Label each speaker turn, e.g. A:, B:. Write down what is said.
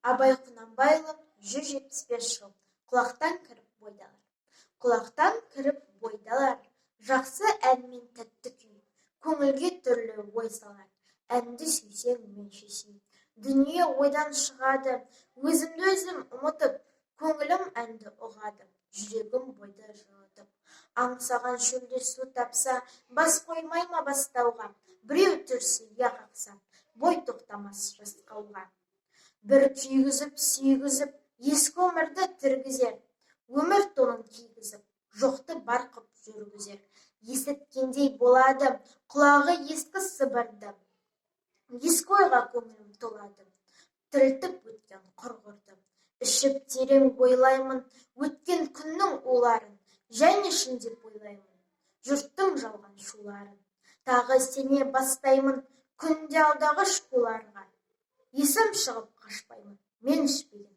A: Абай Құнанбайұлы 175 жыл. Құлақтан кіріп бойдалар. Құлақтан кіріп бойдалар. Жақсы әнмен тәтті күй. Көңілге түрлі ой салар. Әнді сүйсең меншесін. Дүние ойдан шығады. Өзімді өзім ұмытып, көңілім әнді ұғады. Жүрегім бойды жылытып. Аңсаған шөлде су тапса, бас қоймай ма бастауға? Біреу түрсе я қақса, бой тоқтамас жасқауға. Бір күйгізіп, сүйгізіп, ескі өмірді тіргізер. Өмір тонын кигізіп, жоқты бар қып жүргізер. Есіткендей болады, құлағы ескі сыбырды. Ескі ойға көңілім толады, тірілтіп өткен құрғырды. Ішіп терең ойлаймын, өткен күннің уларын, және шындеп ойлаймын, жұрттың жалған шуларын. Тағы сене бастаймын, күнде алдағы шкуларға. Есім шығып қашпаймын, мен ішпеген